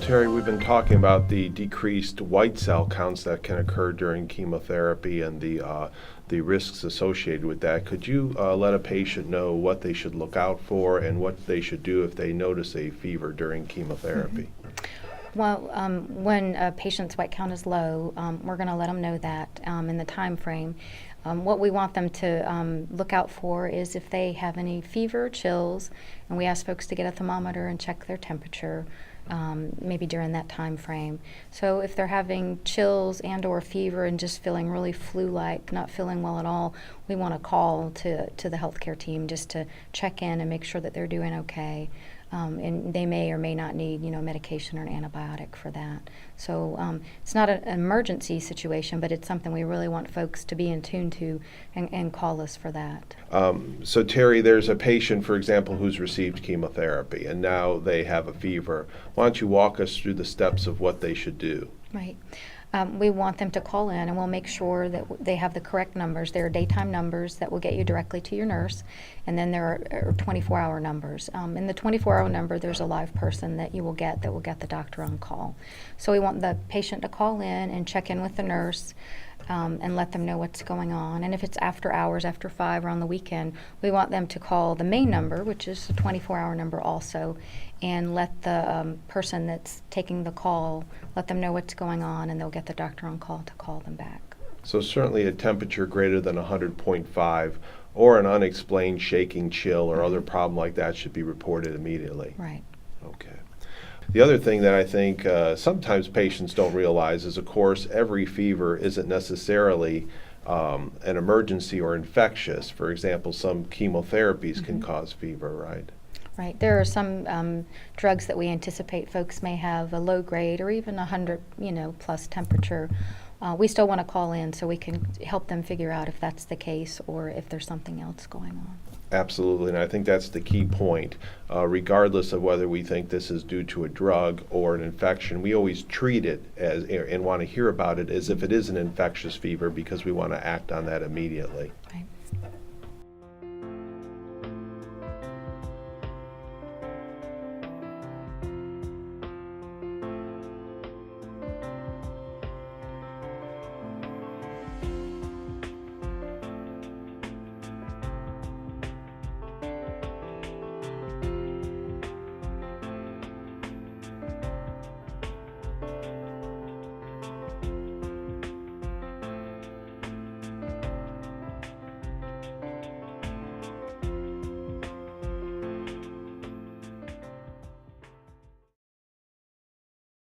Terry, we've been talking about the decreased white cell counts that can occur during chemotherapy and the risks associated with that. Could you let a patient know what they should look out for and what they should do if they notice a fever during chemotherapy? Well, when a patient's white count is low, we're going to let them know that in the time frame. What we want them to look out for is if they have any fever, chills, and we ask folks to get a thermometer and check their temperature maybe during that time frame. So if they're having chills and or fever and just feeling really flu-like, not feeling well at all, we want to call to the healthcare team just to check in and make sure that they're doing okay. And they may or may not need, medication or an antibiotic for that. So it's not an emergency situation, but it's something we really want folks to be in tune to and call us for that. So Terry, there's a patient, for example, who's received chemotherapy and now they have a fever. Why don't you walk us through the steps of what they should do? Right. We want them to call in, and we'll make sure that they have the correct numbers. There are daytime numbers that will get you directly to your nurse, and then there are 24-hour numbers. In the 24-hour number, there's a live person that will get the doctor on call. So we want the patient to call in and check in with the nurse and let them know what's going on. And if it's after hours, after 5 or on the weekend, we want them to call the main number, which is the 24-hour number also, and let the person that's taking the call, let them know what's going on, and they'll get the doctor on call to call them back. So certainly a temperature greater than 100.5 or an unexplained shaking chill or other problem like that should be reported immediately. Right. Okay. The other thing that I think sometimes patients don't realize is, of course, every fever isn't necessarily an emergency or infectious. For example, some chemotherapies can cause fever, right? Right. There are some drugs that we anticipate folks may have a low grade or even 100, plus temperature. We still want to call in so we can help them figure out if that's the case or if there's something else going on. Absolutely, and I think that's the key point. Regardless of whether we think this is due to a drug or an infection, we always treat it as and want to hear about it as if it is an infectious fever because we want to act on that immediately. Right.